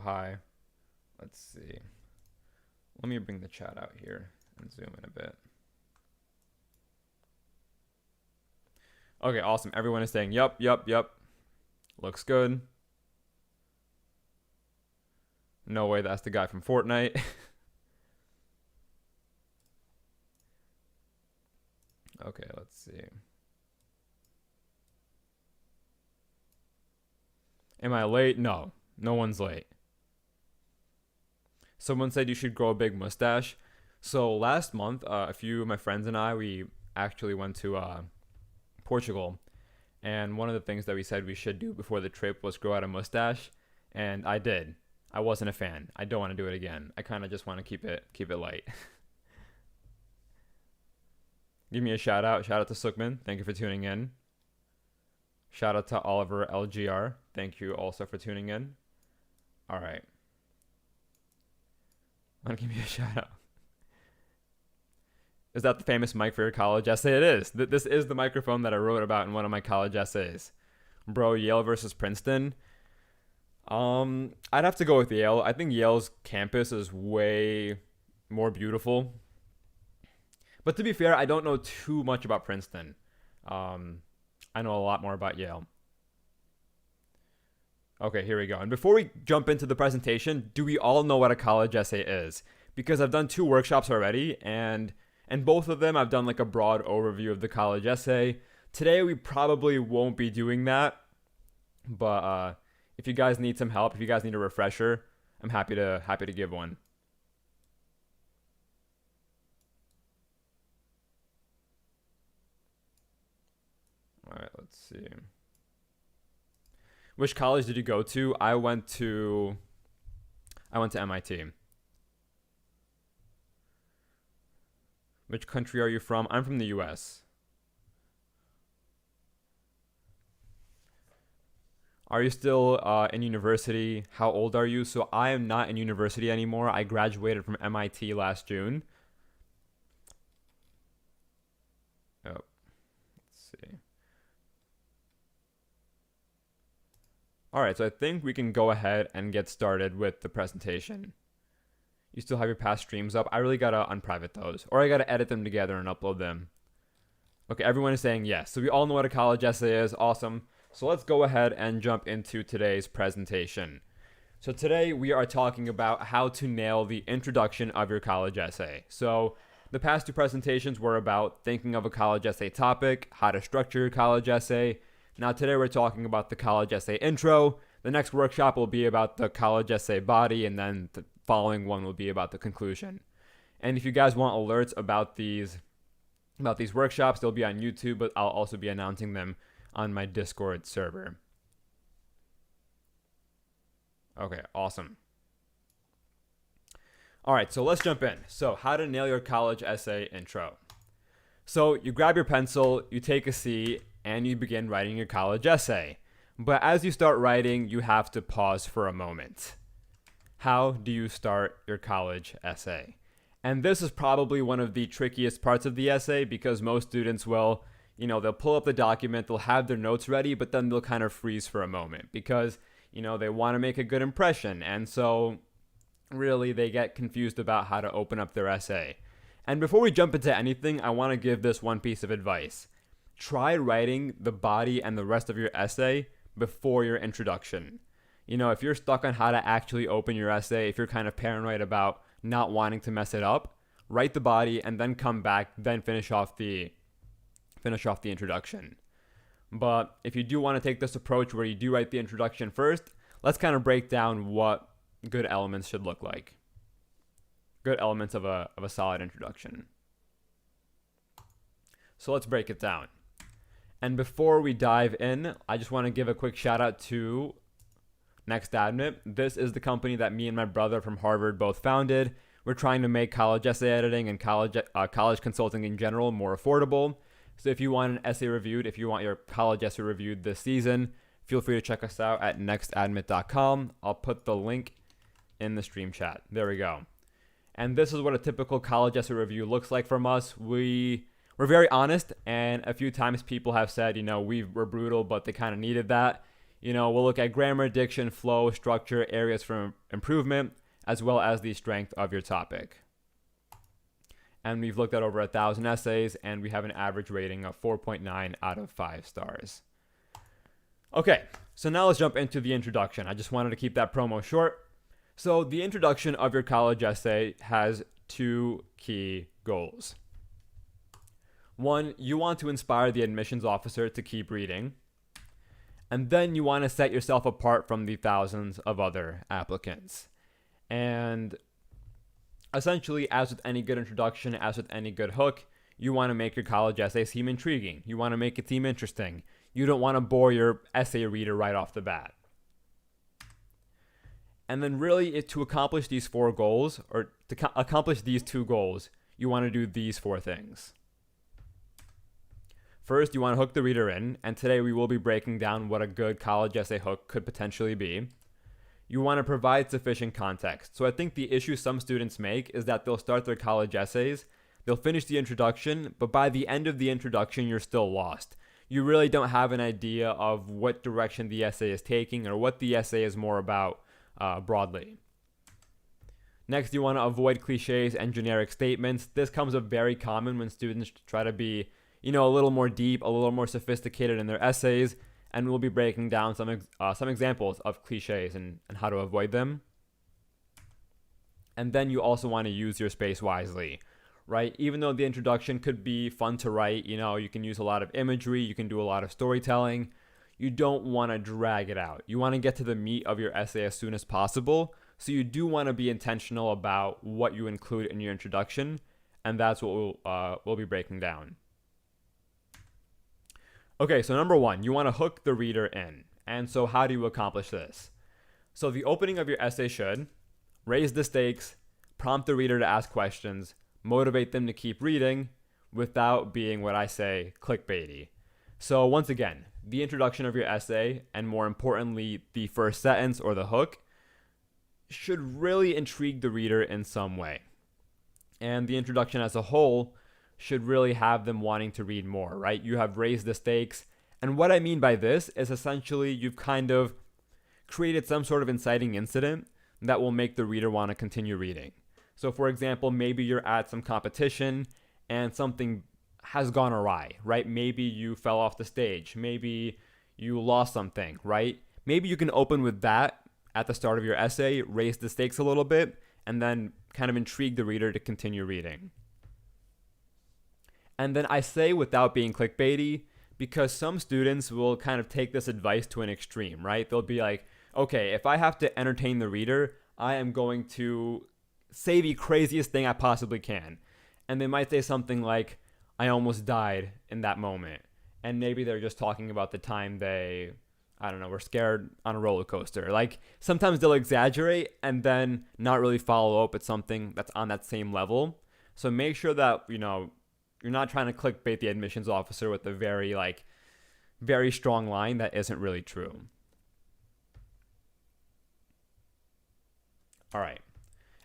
hi. Let's see. Let me bring the chat out here and zoom in a bit. Okay, awesome. Everyone is saying, yup, yup, yup. Looks good. No way that's the guy from Fortnite. Okay, let's see. Am I late? No. No one's late. Someone said you should grow a big mustache. So last month, a few of my friends and I, we actually went to Portugal. And one of the things that we said we should do before the trip was grow out a mustache. And I did. I wasn't a fan. I don't want to do it again. I kind of just want to keep it light. Give me a shout out. Shout out to Sukman. Thank you for tuning in. Shout out to Oliver LGR. Thank you also for tuning in. All right. Want to give me a shout out? Is that the famous mic for your college essay? It is. This is the microphone that I wrote about in one of my college essays. Bro, Yale versus Princeton. I'd have to go with Yale. I think Yale's campus is way more beautiful. But to be fair, I don't know too much about Princeton. I know a lot more about Yale. Okay, here we go. And before we jump into the presentation, do we all know what a college essay is? Because I've done 2 workshops already, and both of them I've done like a broad overview of the college essay. Today we probably won't be doing that, but if you guys need some help, if you guys need a refresher, I'm happy to give one. All right, let's see. Which college did you go to? I went to MIT. Which country are you from? I'm from the US. Are you still in university? How old are you? So I am not in university anymore. I graduated from MIT last June. Oh, let's see. All right, so I think we can go ahead and get started with the presentation. You still have your past streams up? I really gotta unprivate those, or I gotta edit them together and upload them. Okay, everyone is saying yes. So we all know what a college essay is. Awesome. So let's go ahead and jump into today's presentation. So today we are talking about how to nail the introduction of your college essay. So the past 2 presentations were about thinking of a college essay topic, how to structure your college essay. Now today we're talking about the college essay intro. The next workshop will be about the college essay body, and then the following one will be about the conclusion. And if you guys want alerts about these workshops, they'll be on YouTube, but I'll also be announcing them on my Discord server. Okay, awesome. All right, so let's jump in. So how to nail your college essay intro. So you grab your pencil, you take a seat, and you begin writing your college essay. But as you start writing, you have to pause for a moment. How do you start your college essay? And this is probably one of the trickiest parts of the essay, because most students will, they'll pull up the document, they'll have their notes ready, but then they'll kind of freeze for a moment because, they want to make a good impression. And so really they get confused about how to open up their essay. And before we jump into anything, I want to give this one piece of advice. Try writing the body and the rest of your essay before your introduction. If you're stuck on how to actually open your essay, if you're kind of paranoid about not wanting to mess it up, write the body and then come back, then finish off the introduction. But if you do want to take this approach where you do write the introduction first, let's kind of break down what good elements should look like. Good elements of a solid introduction. So let's break it down. And before we dive in, I just want to give a quick shout out to Next Admit. This is the company that me and my brother from Harvard both founded. We're trying to make college essay editing and college consulting in general more affordable. So if you want an essay reviewed, if you want your college essay reviewed this season, feel free to check us out at nextadmit.com. I'll put the link in the stream chat. There we go. And this is what a typical college essay review looks like from us. We're very honest, and a few times people have said, we're brutal, but they kind of needed that. We'll look at grammar, diction, flow, structure, areas for improvement, as well as the strength of your topic. And we've looked at over 1,000 essays, and we have an average rating of 4.9 out of 5 stars. Okay, so now let's jump into the introduction. I just wanted to keep that promo short. So the introduction of your college essay has 2 key goals. 1, you want to inspire the admissions officer to keep reading. And then you want to set yourself apart from the thousands of other applicants. And essentially, as with any good introduction, as with any good hook, you want to make your college essay seem intriguing. You want to make it seem interesting. You don't want to bore your essay reader right off the bat. And then really, to accomplish these 4 goals, or to accomplish these 2 goals, you want to do these 4 things. First, you want to hook the reader in, and today we will be breaking down what a good college essay hook could potentially be. You want to provide sufficient context. So I think the issue some students make is that they'll start their college essays, they'll finish the introduction, but by the end of the introduction, you're still lost. You really don't have an idea of what direction the essay is taking or what the essay is more about broadly. Next, you want to avoid cliches and generic statements. This comes up very common when students try to be a little more deep, a little more sophisticated in their essays, and we'll be breaking down some examples of cliches and how to avoid them. And then you also want to use your space wisely, right? Even though the introduction could be fun to write, you can use a lot of imagery, you can do a lot of storytelling, you don't want to drag it out. You want to get to the meat of your essay as soon as possible, so you do want to be intentional about what you include in your introduction, and that's what we'll be breaking down. Okay, so number 1, you want to hook the reader in. And so how do you accomplish this? So the opening of your essay should raise the stakes, prompt the reader to ask questions, motivate them to keep reading without being what I say clickbaity. So once again, the introduction of your essay, and more importantly, the first sentence or the hook, should really intrigue the reader in some way. And the introduction as a whole should really have them wanting to read more, right? You have raised the stakes. And what I mean by this is essentially you've kind of created some sort of inciting incident that will make the reader want to continue reading. So for example, maybe you're at some competition and something has gone awry, right? Maybe you fell off the stage. Maybe you lost something, right? Maybe you can open with that at the start of your essay, raise the stakes a little bit, and then kind of intrigue the reader to continue reading. And then I say without being clickbaity, because some students will kind of take this advice to an extreme, right? They'll be like, okay, if I have to entertain the reader, I am going to say the craziest thing I possibly can. And they might say something like, I almost died in that moment. And maybe they're just talking about the time they, were scared on a roller coaster. Like sometimes they'll exaggerate and then not really follow up with something that's on that same level. So make sure that, you're not trying to clickbait the admissions officer with a very strong line that isn't really true. All right.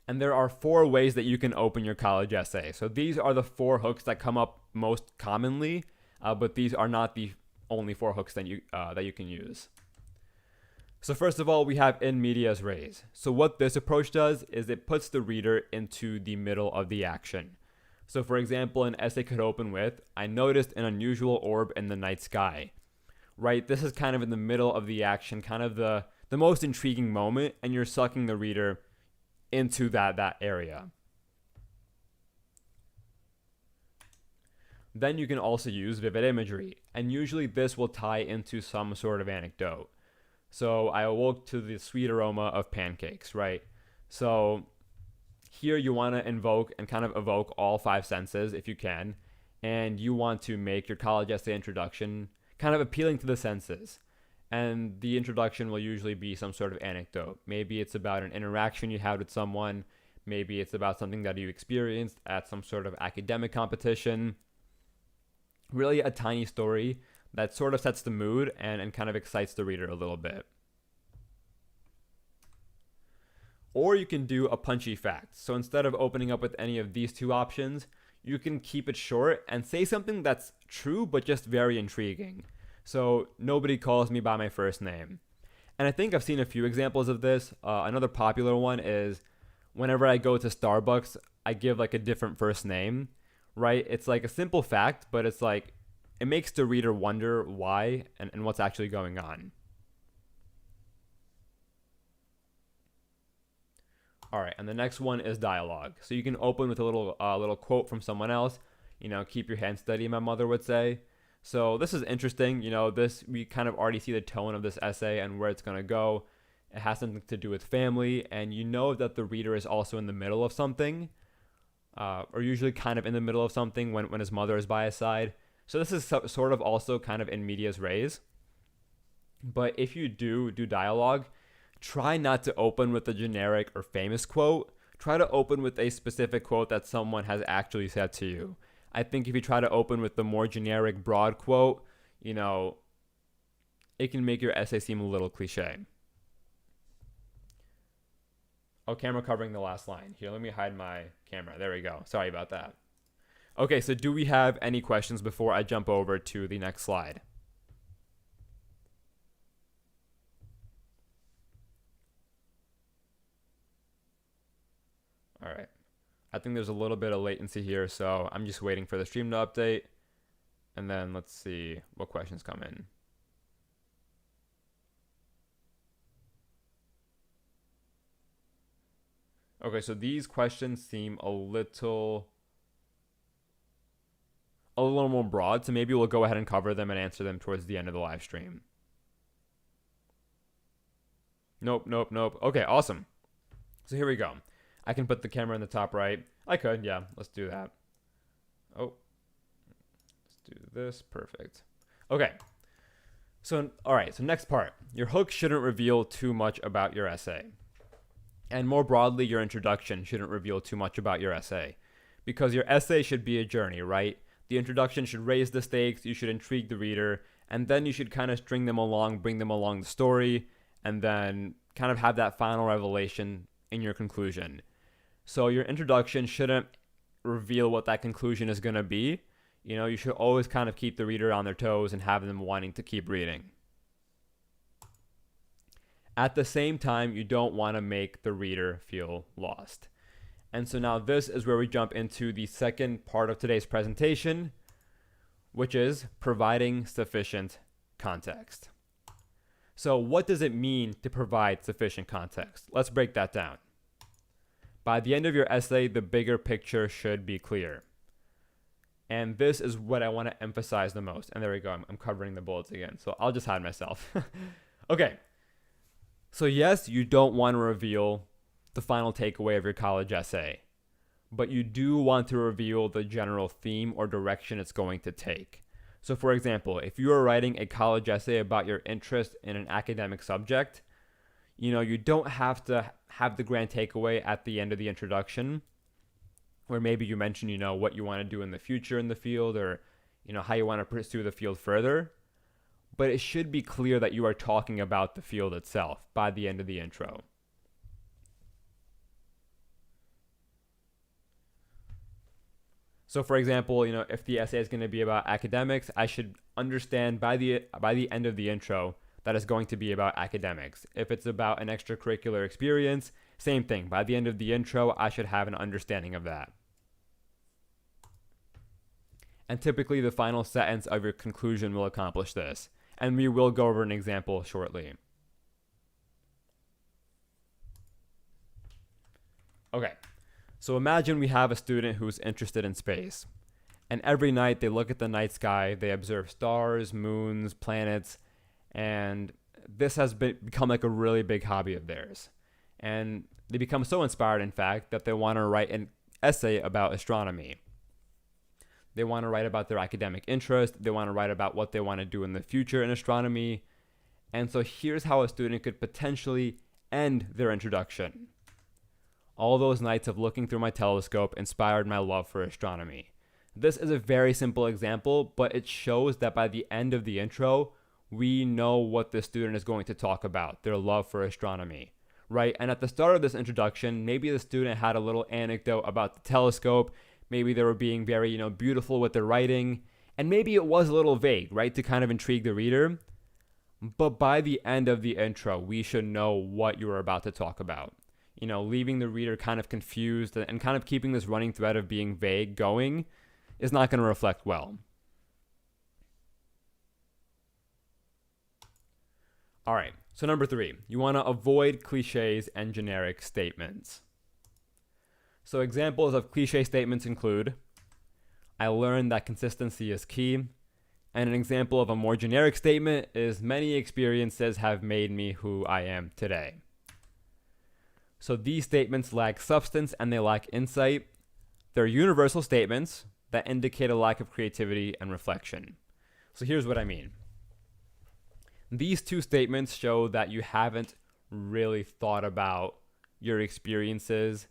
And there are 4 ways that you can open your college essay. So these are the 4 hooks that come up most commonly, but these are not the only 4 hooks that you can use. So first of all, we have in medias res. So what this approach does is it puts the reader into the middle of the action. So for example, an essay could open with, I noticed an unusual orb in the night sky, right? This is kind of in the middle of the action, kind of the most intriguing moment, and you're sucking the reader into that area. Then you can also use vivid imagery, and usually this will tie into some sort of anecdote. So I awoke to the sweet aroma of pancakes, right? So here you want to invoke and kind of evoke all 5 senses if you can, and you want to make your college essay introduction kind of appealing to the senses. And the introduction will usually be some sort of anecdote. Maybe it's about an interaction you had with someone. Maybe it's about something that you experienced at some sort of academic competition. Really a tiny story that sort of sets the mood and kind of excites the reader a little bit. Or you can do a punchy fact. So instead of opening up with any of these 2 options, you can keep it short and say something that's true but just very intriguing. So nobody calls me by my first name. And I think I've seen a few examples of this. Another popular one is whenever I go to Starbucks, I give like a different first name, right? It's like a simple fact, but it's like it makes the reader wonder why and what's actually going on. All right, and the next one is dialogue. So you can open with a little quote from someone else. Keep your hand steady, my mother would say. So this is interesting. This we kind of already see the tone of this essay and where it's gonna go. It has something to do with family, and you know that the reader is also in the middle of something, or usually kind of in the middle of something when his mother is by his side. So this is sort of also kind of in medias res. But if you do dialogue, try not to open with a generic or famous quote. Try to open with a specific quote that someone has actually said to you. I think if you try to open with the more generic, broad quote, it can make your essay seem a little cliche. Oh, camera covering the last line. Here, let me hide my camera. There we go. Sorry about that. Okay, so do we have any questions before I jump over to the next slide? All right. I think there's a little bit of latency here, so I'm just waiting for the stream to update. And then let's see what questions come in. Okay, so these questions seem a little more broad, so maybe we'll go ahead and cover them and answer them towards the end of the live stream. Nope. Okay, awesome. So here we go. I can put the camera in the top right. I could, yeah. Let's do that. Oh. Let's do this. Perfect. Okay. So, all right. So next part. Your hook shouldn't reveal too much about your essay. And more broadly, your introduction shouldn't reveal too much about your essay. Because your essay should be a journey, right? The introduction should raise the stakes. You should intrigue the reader. And then you should kind of string them along, bring them along the story, and then kind of have that final revelation in your conclusion. So your introduction shouldn't reveal what that conclusion is going to be. You should always kind of keep the reader on their toes and have them wanting to keep reading. At the same time, you don't want to make the reader feel lost. And so now this is where we jump into the second part of today's presentation, which is providing sufficient context. So what does it mean to provide sufficient context? Let's break that down. By the end of your essay, the bigger picture should be clear. And this is what I want to emphasize the most. And there we go. I'm covering the bullets again. So I'll just hide myself. Okay. So yes, you don't want to reveal the final takeaway of your college essay, but you do want to reveal the general theme or direction it's going to take. So for example, if you are writing a college essay about your interest in an academic subject, you don't have to have the grand takeaway at the end of the introduction, where maybe you mention, what you want to do in the future in the field, or, how you want to pursue the field further. But it should be clear that you are talking about the field itself by the end of the intro. So for example, if the essay is going to be about academics, I should understand by the end of the intro that is going to be about academics. If it's about an extracurricular experience, same thing. By the end of the intro, I should have an understanding of that. And typically the final sentence of your conclusion will accomplish this. And we will go over an example shortly. Okay, so imagine we have a student who's interested in space. And every night they look at the night sky, they observe stars, moons, planets, and this has become like a really big hobby of theirs. And they become so inspired, in fact, that they want to write an essay about astronomy. They want to write about their academic interest. They want to write about what they want to do in the future in astronomy. And so here's how a student could potentially end their introduction. All those nights of looking through my telescope inspired my love for astronomy. This is a very simple example, but it shows that by the end of the intro, we know what the student is going to talk about, their love for astronomy, right? And at the start of this introduction, maybe the student had a little anecdote about the telescope. Maybe they were being very, beautiful with their writing. And maybe it was a little vague, right, to kind of intrigue the reader. But by the end of the intro, we should know what you are about to talk about. Leaving the reader kind of confused and kind of keeping this running thread of being vague going is not going to reflect well. All right, so number 3, you want to avoid cliches and generic statements. So examples of cliche statements include, I learned that consistency is key. And an example of a more generic statement is, many experiences have made me who I am today. So these statements lack substance and they lack insight. They're universal statements that indicate a lack of creativity and reflection. So here's what I mean. These two statements show that you haven't really thought about your experiences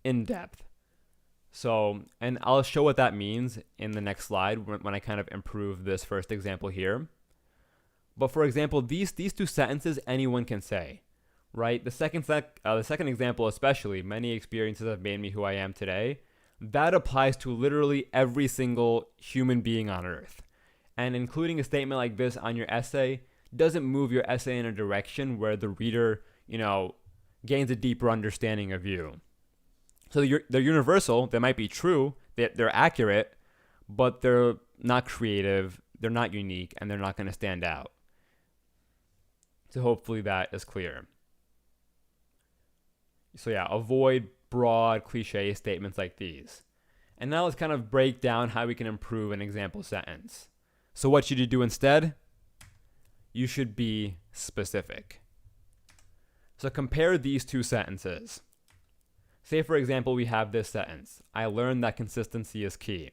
in depth. So, and I'll show what that means in the next slide when I kind of improve this first example here. But for example, these two sentences anyone can say, right? The second example especially, many experiences have made me who I am today, that applies to literally every single human being on earth. And including a statement like this on your essay doesn't move your essay in a direction where the reader, gains a deeper understanding of you. So they're universal, they might be true, they're accurate, but they're not creative, they're not unique, and they're not going to stand out. So hopefully that is clear. So yeah, avoid broad cliche statements like these. And now let's kind of break down how we can improve an example sentence. So what should you do instead? You should be specific. So compare these two sentences. Say, for example, we have this sentence, I learned that consistency is key.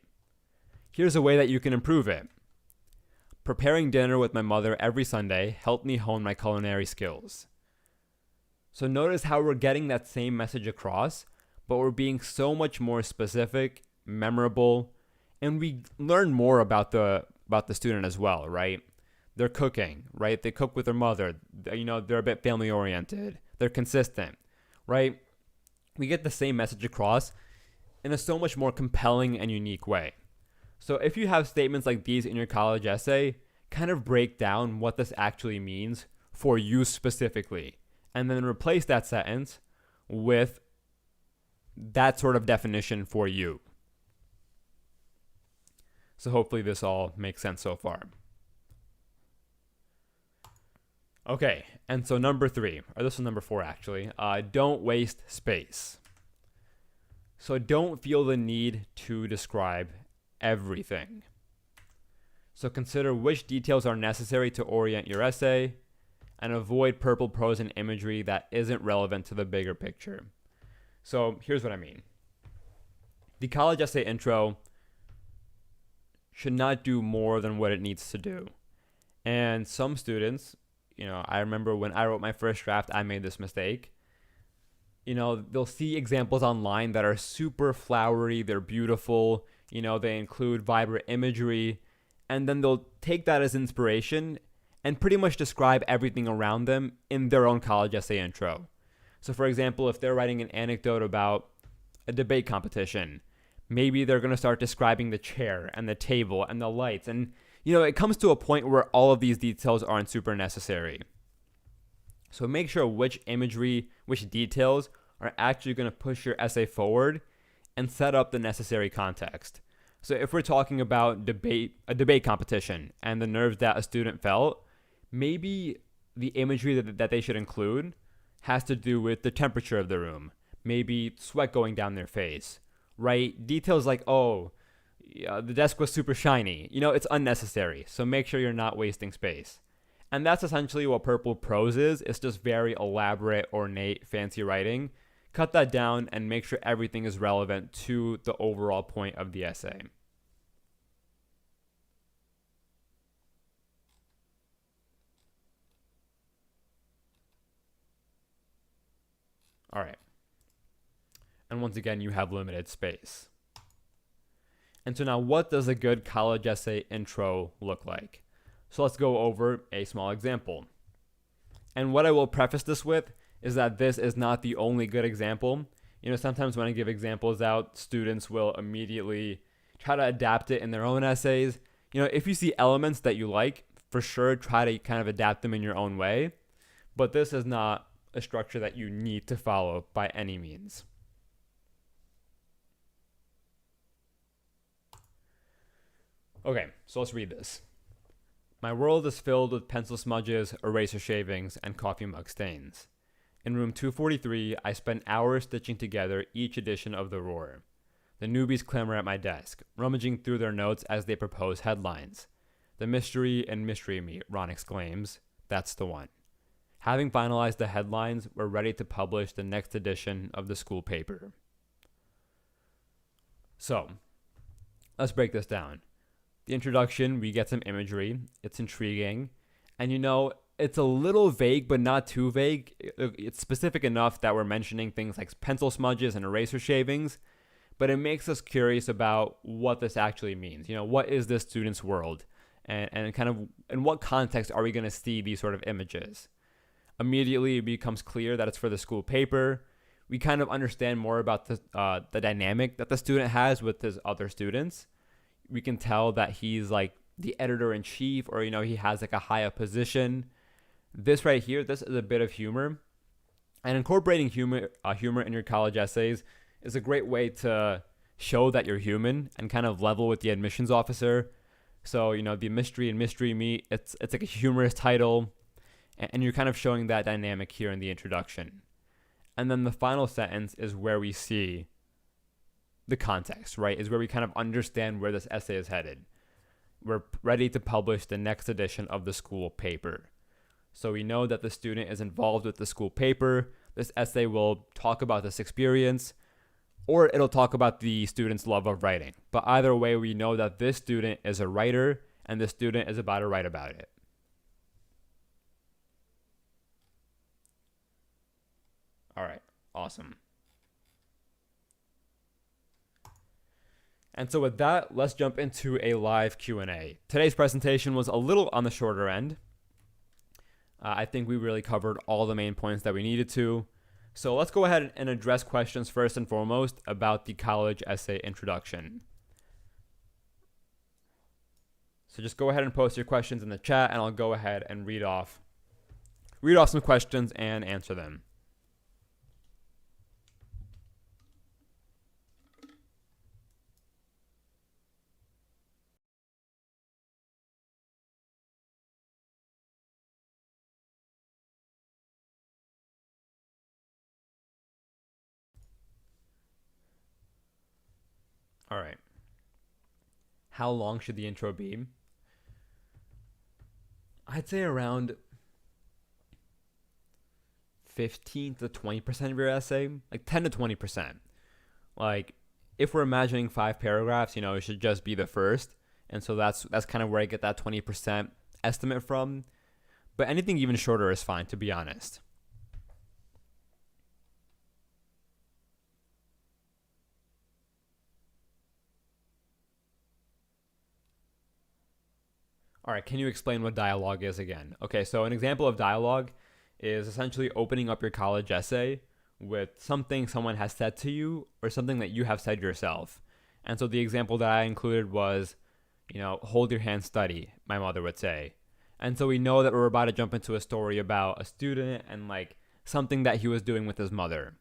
Here's a way that you can improve it. Preparing dinner with my mother every Sunday helped me hone my culinary skills. So notice how we're getting that same message across, but we're being so much more specific, memorable, and we learn more about the student as well, right? They're cooking, right? They cook with their mother. They're a bit family oriented. They're consistent, right? We get the same message across in a so much more compelling and unique way. So if you have statements like these in your college essay, kind of break down what this actually means for you specifically, and then replace that sentence with that sort of definition for you. So hopefully this all makes sense so far. Okay, and so number 3, or this is number 4 actually, don't waste space. So don't feel the need to describe everything. So consider which details are necessary to orient your essay, and avoid purple prose and imagery that isn't relevant to the bigger picture. So here's what I mean. The college essay intro should not do more than what it needs to do. And some students, I remember when I wrote my first draft, I made this mistake. They'll see examples online that are super flowery, they're beautiful, they include vibrant imagery, and then they'll take that as inspiration and pretty much describe everything around them in their own college essay intro. So for example, if they're writing an anecdote about a debate competition, maybe they're going to start describing the chair and the table and the lights, and it comes to a point where all of these details aren't super necessary. So make sure which imagery, which details are actually going to push your essay forward and set up the necessary context. So if we're talking about a debate competition and the nerves that a student felt, maybe the imagery that they should include has to do with the temperature of the room, maybe sweat going down their face, right? Details like, the desk was super shiny. It's unnecessary. So make sure you're not wasting space. And that's essentially what purple prose is. It's just very elaborate, ornate, fancy writing. Cut that down and make sure everything is relevant to the overall point of the essay. All right. And once again, you have limited space. And so now, what does a good college essay intro look like? So let's go over a small example. And what I will preface this with is that this is not the only good example. Sometimes when I give examples out, students will immediately try to adapt it in their own essays. If you see elements that you like, for sure, try to kind of adapt them in your own way. But this is not a structure that you need to follow by any means. Okay, so let's read this. My world is filled with pencil smudges, eraser shavings, and coffee mug stains. In room 243, I spent hours stitching together each edition of The Roar. The newbies clamor at my desk, rummaging through their notes as they propose headlines. The mystery and mystery meat, Ron exclaims. That's the one. Having finalized the headlines, we're ready to publish the next edition of the school paper. So, let's break this down. The introduction, we get some imagery. It's intriguing. And it's a little vague, but not too vague. It's specific enough that we're mentioning things like pencil smudges and eraser shavings, but it makes us curious about what this actually means. What is this student's world? And kind of in what context are we going to see these sort of images? Immediately, it becomes clear that it's for the school paper. We kind of understand more about the dynamic that the student has with his other students. We can tell that he's like the editor-in-chief, or he has like a high up position. This right here, this is a bit of humor, and incorporating humor in your college essays is a great way to show that you're human and kind of level with the admissions officer. So the mystery and mystery meet, it's like a humorous title, and you're kind of showing that dynamic here in the introduction. And then the final sentence is where we see the context, right? Is where we kind of understand where this essay is headed. We're ready to publish the next edition of the school paper. So we know that the student is involved with the school paper. This essay will talk about this experience, or it'll talk about the student's love of writing. But either way, we know that this student is a writer, and this student is about to write about it. All right, awesome. And so with that, let's jump into a live Q&A. Today's presentation was a little on the shorter end. I think we really covered all the main points that we needed to. So let's go ahead and address questions first and foremost about the college essay introduction. So just go ahead and post your questions in the chat, and I'll go ahead and read off some questions and answer them. All right. How long should the intro be? I'd say around 15 to 20% of your essay, like 10 to 20%. Like, if we're imagining 5 paragraphs, it should just be the first. And so that's kind of where I get that 20% estimate from. But anything even shorter is fine, to be honest. All right, can you explain what dialogue is again? Okay, so an example of dialogue is essentially opening up your college essay with something someone has said to you or something that you have said yourself. And so the example that I included was, hold your hand steady, my mother would say. And so we know that we're about to jump into a story about a student and like something that he was doing with his mother.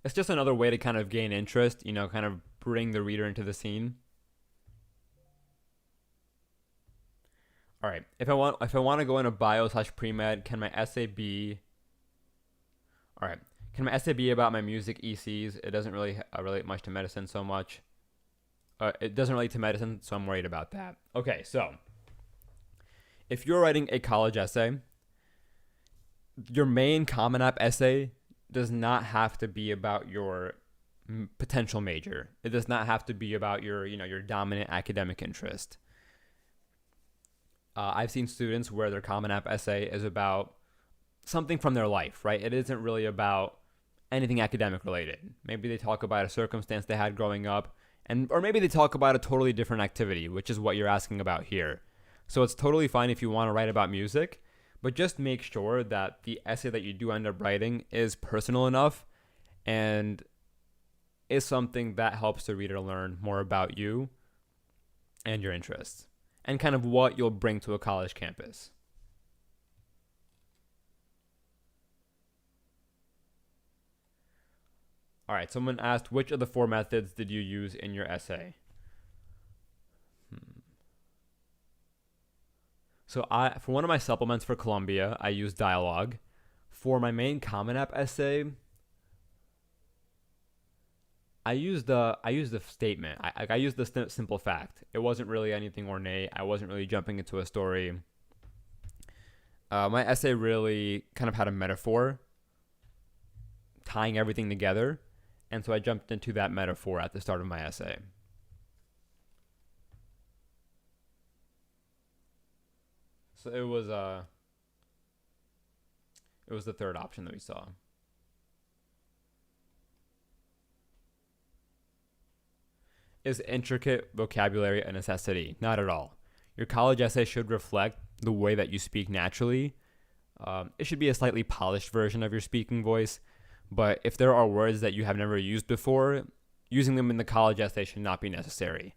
It's just another way to kind of gain interest, kind of bring the reader into the scene. All right, if I want to go into bio/pre-med, can my essay be? All right, can my essay be about my music ECs? It doesn't really relate much to medicine so much. It doesn't relate to medicine, so I'm worried about that. Okay, so if you're writing a college essay, your main Common App essay does not have to be about your potential major. It does not have to be about your dominant academic interest. I've seen students where their Common App essay is about something from their life, right? It isn't really about anything academic related. Maybe they talk about a circumstance they had growing up, or maybe they talk about a totally different activity, which is what you're asking about here. So it's totally fine if you want to write about music, but just make sure that the essay that you do end up writing is personal enough and is something that helps the reader learn more about you and your interests and kind of what you'll bring to a college campus. All right, someone asked, which of the four methods did you use in your essay? So for one of my supplements for Columbia, I used dialogue. For my main Common App essay, I used the statement. I used the simple fact. It wasn't really anything ornate. I wasn't really jumping into a story. My essay really kind of had a metaphor, tying everything together, and so I jumped into that metaphor at the start of my essay. So it was the third option that we saw. Is intricate vocabulary a necessity? Not at all. Your college essay should reflect the way that you speak naturally. It should be a slightly polished version of your speaking voice, but if there are words that you have never used before, using them in the college essay should not be necessary.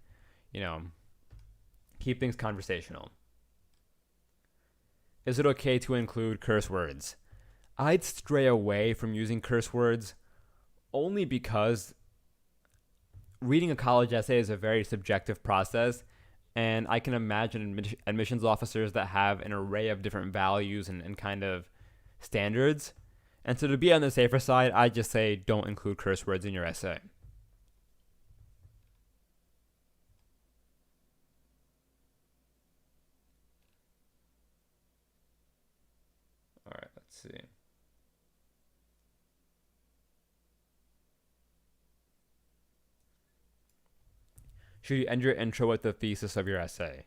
Keep things conversational. Is it okay to include curse words? I'd stray away from using curse words only because reading a college essay is a very subjective process, and I can imagine admissions officers that have an array of different values and kind of standards. And so to be on the safer side, I just say don't include curse words in your essay. All right, let's see. Should you end your intro with the thesis of your essay?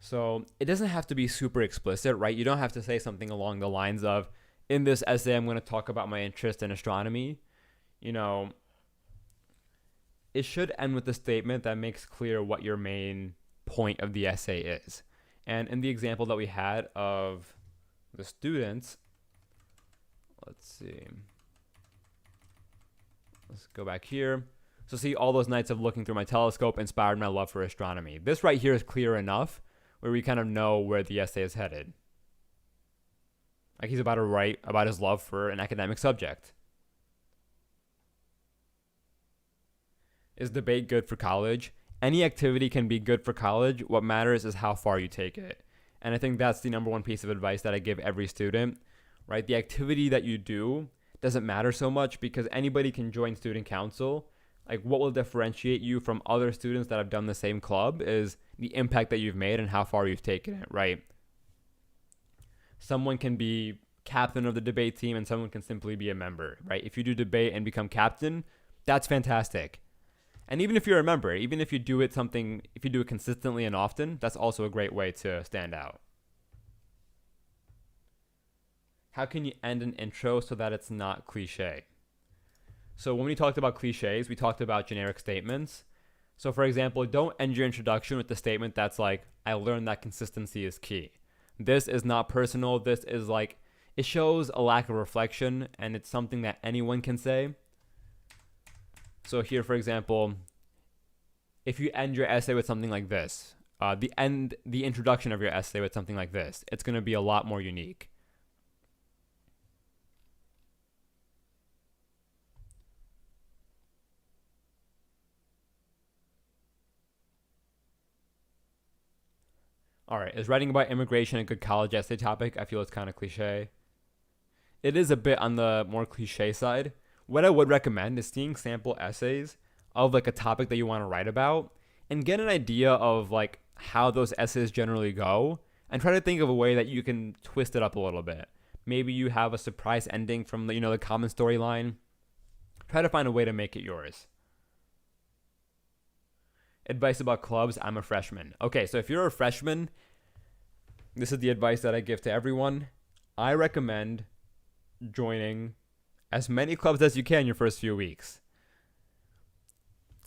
So it doesn't have to be super explicit, right? You don't have to say something along the lines of, in this essay, I'm going to talk about my interest in astronomy. It should end with a statement that makes clear what your main point of the essay is. And in the example that we had of the students, let's see. Let's go back here. So see, all those nights of looking through my telescope inspired my love for astronomy. This right here is clear enough where we kind of know where the essay is headed. Like he's about to write about his love for an academic subject. Is debate good for college? Any activity can be good for college. What matters is how far you take it. And I think that's the number one piece of advice that I give every student, right? The activity that you do doesn't matter so much because anybody can join student council. Like what will differentiate you from other students that have done the same club is the impact that you've made and how far you've taken it, right? Someone can be captain of the debate team and someone can simply be a member, right? If you do debate and become captain, that's fantastic. And even if you're a member, even if you do it consistently and often, that's also a great way to stand out. How can you end an intro so that it's not cliche? So when we talked about cliches, we talked about generic statements. So for example, don't end your introduction with the statement that's like, I learned that consistency is key. This is not personal. This is like, it shows a lack of reflection and it's something that anyone can say. So here, for example, if you end your essay with something like this, the introduction of your essay with something like this, it's going to be a lot more unique. All right, is writing about immigration a good college essay topic? I feel it's kind of cliche. It is a bit on the more cliche side. What I would recommend is seeing sample essays of like a topic that you want to write about and get an idea of like how those essays generally go and try to think of a way that you can twist it up a little bit. Maybe you have a surprise ending from the common storyline. Try to find a way to make it yours. Advice about clubs. I'm a freshman. Okay, so if you're a freshman, this is the advice that I give to everyone. I recommend joining as many clubs as you can your first few weeks.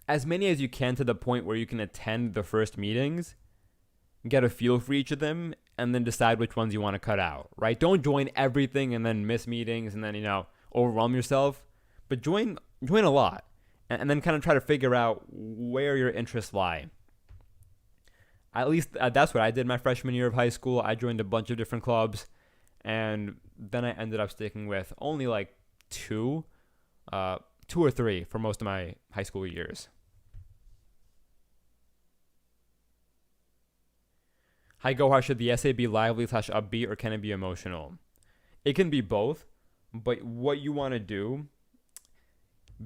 As many as you can to the point where you can attend the first meetings, get a feel for each of them, and then decide which ones you want to cut out, right? Don't join everything and then miss meetings and then, overwhelm yourself. But join a lot. and then kind of try to figure out where your interests lie. At least that's what I did my freshman year of high school. I joined a bunch of different clubs, and then I ended up sticking with only like two, two or three for most of my high school years. Hi Gohar, should the essay be lively / upbeat, or can it be emotional? It can be both, but what you want to do,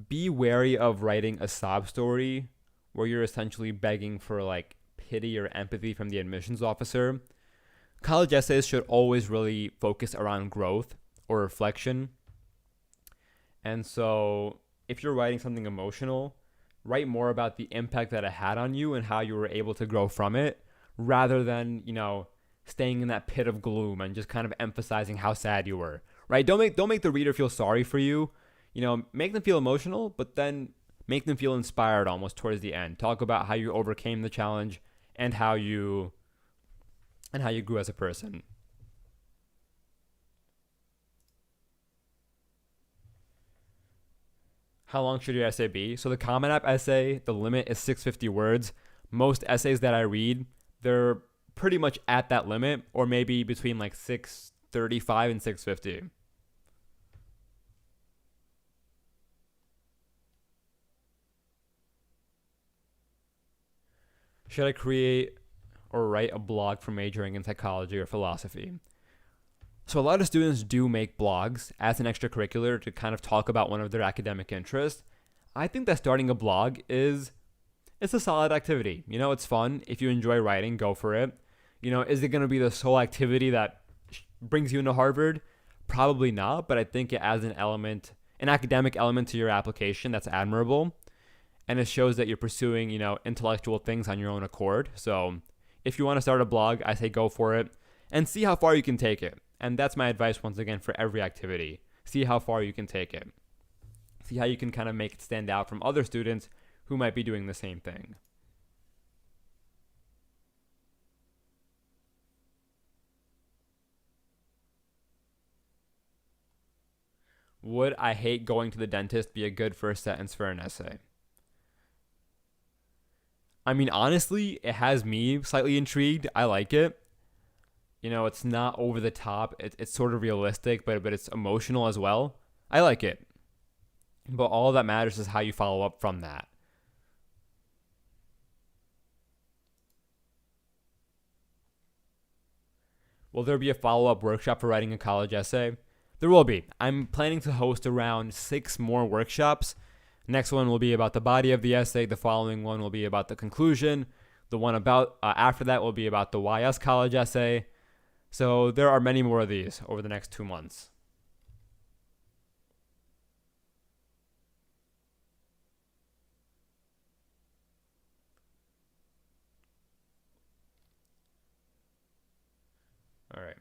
be wary of writing a sob story where you're essentially begging for like pity or empathy from the admissions officer. College essays should always really focus around growth or reflection. And so if you're writing something emotional, write more about the impact that it had on you and how you were able to grow from it, rather than, staying in that pit of gloom and just kind of emphasizing how sad you were. Right? Don't make the reader feel sorry for you. Make them feel emotional, but then make them feel inspired almost towards the end. Talk about how you overcame the challenge and how you grew as a person. How long should your essay be? So the Common App essay, the limit is 650 words. Most essays that I read, they're pretty much at that limit, or maybe between like 635 and 650. Should I create or write a blog for majoring in psychology or philosophy? So a lot of students do make blogs as an extracurricular to kind of talk about one of their academic interests. I think that starting a blog it's a solid activity. It's fun. If you enjoy writing, go for it. Is it going to be the sole activity that brings you into Harvard? Probably not, but I think it adds an academic element to your application that's admirable. And it shows that you're pursuing, intellectual things on your own accord. So if you want to start a blog, I say go for it and see how far you can take it. And that's my advice once again for every activity. See how far you can take it. See how you can kind of make it stand out from other students who might be doing the same thing. Would "I hate going to the dentist" be a good first sentence for an essay? I mean, honestly, it has me slightly intrigued. I like it. It's not over the top. It's sort of realistic, but it's emotional as well. I like it. But all that matters is how you follow up from that. Will there be a follow-up workshop for writing a college essay? There will be. I'm planning to host around 6 more workshops. Next one will be about the body of the essay. The following one will be about the conclusion. The one after that will be about the YS college essay. So there are many more of these over the next 2 months. All right.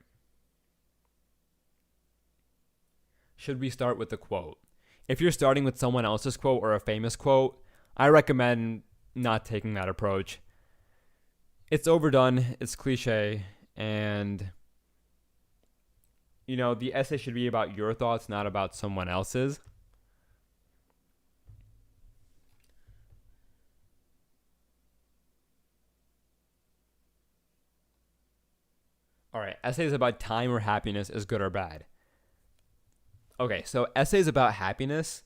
Should we start with the quote? If you're starting with someone else's quote or a famous quote, I recommend not taking that approach. It's overdone, it's cliche, and the essay should be about your thoughts, not about someone else's. All right, essays about time or happiness is good or bad. Okay, so essays about happiness,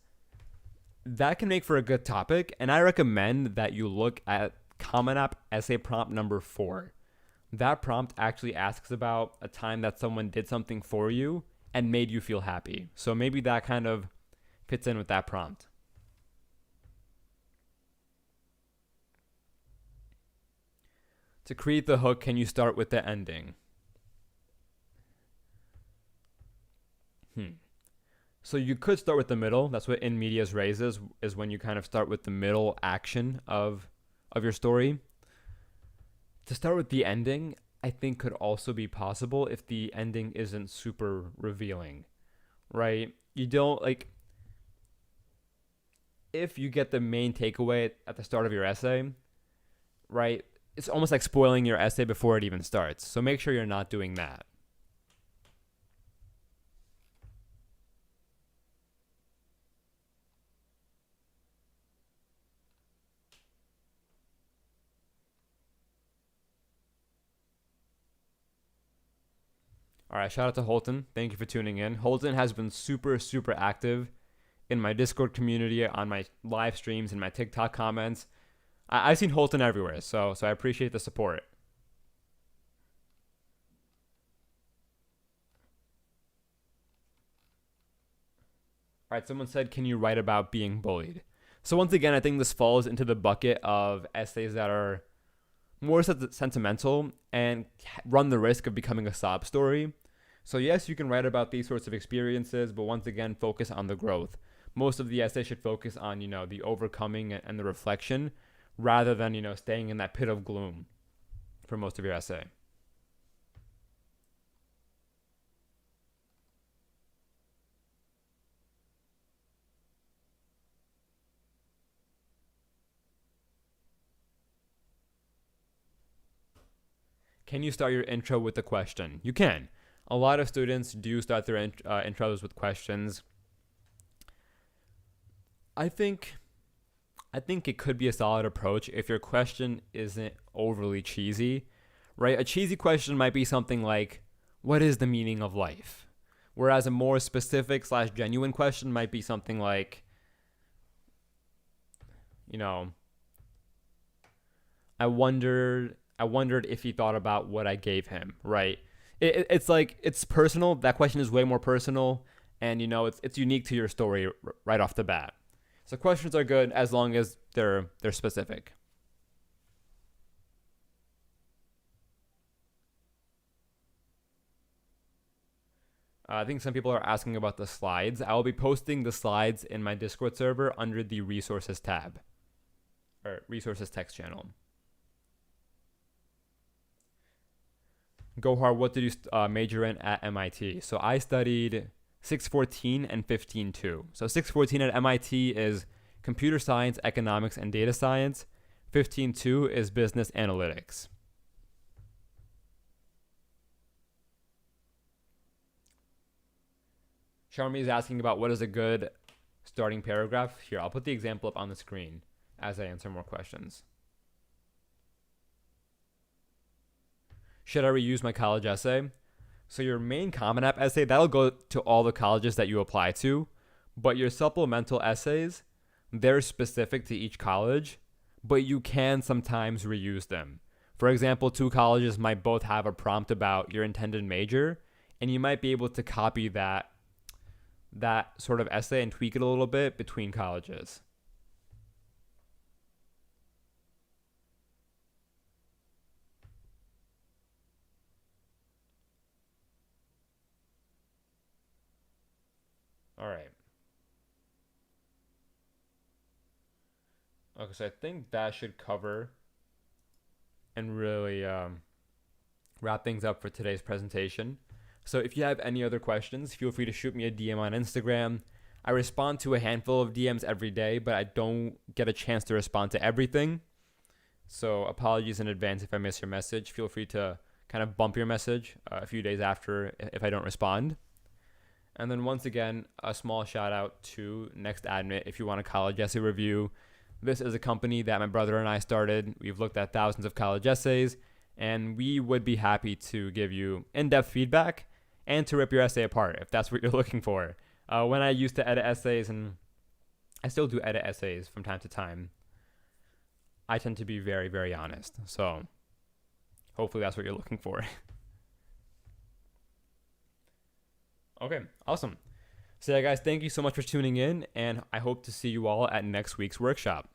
that can make for a good topic, and I recommend that you look at Common App essay prompt number 4. That prompt actually asks about a time that someone did something for you and made you feel happy. So maybe that kind of fits in with that prompt. To create the hook, can you start with the ending? So you could start with the middle. That's what in medias res is when you kind of start with the middle action of your story. To start with the ending, I think could also be possible if the ending isn't super revealing, right? You don't if you get the main takeaway at the start of your essay, right? It's almost like spoiling your essay before it even starts. So make sure you're not doing that. All right, shout out to Holton. Thank you for tuning in. Holton has been super, super active in my Discord community, on my live streams, and my TikTok comments. I've seen Holton everywhere, so I appreciate the support. All right, someone said, can you write about being bullied? So once again, I think this falls into the bucket of essays that are more sentimental and run the risk of becoming a sob story. So yes, you can write about these sorts of experiences, but once again, focus on the growth. Most of the essay should focus on, the overcoming and the reflection rather than, staying in that pit of gloom for most of your essay. Can you start your intro with a question? You can. A lot of students do start their intros with questions. I think it could be a solid approach if your question isn't overly cheesy, right? A cheesy question might be something like, what is the meaning of life? Whereas a more specific / genuine question might be something like, I wondered if he thought about what I gave him, right? It's like, it's personal. That question is way more personal, and it's unique to your story right off the bat. So questions are good as long as they're specific. I think some people are asking about the slides. I will be posting the slides in my Discord server under the resources tab, or resources text channel. Gohar, what did you major in at MIT? So I studied 614 and 15.2. So 614 at MIT is computer science, economics, and data science. 15.2 is business analytics. Sharmi is asking about what is a good starting paragraph. Here, I'll put the example up on the screen as I answer more questions. Should I reuse my college essay? So your main Common App essay, that'll go to all the colleges that you apply to, but your supplemental essays, they're specific to each college, but you can sometimes reuse them. For example, 2 colleges might both have a prompt about your intended major, and you might be able to copy that sort of essay and tweak it a little bit between colleges. All right. Okay, so I think that should cover and really wrap things up for today's presentation. So if you have any other questions, feel free to shoot me a DM on Instagram. I respond to a handful of DMs every day, but I don't get a chance to respond to everything. So apologies in advance if I miss your message. Feel free to kind of bump your message a few days after if I don't respond. And then once again, a small shout out to Next Admit if you want a college essay review. This is a company that my brother and I started. We've looked at thousands of college essays, and we would be happy to give you in-depth feedback and to rip your essay apart if that's what you're looking for. When I used to edit essays, and I still do edit essays from time to time, I tend to be very, very honest. So hopefully that's what you're looking for. Okay, awesome. So yeah, guys, thank you so much for tuning in, and I hope to see you all at next week's workshop.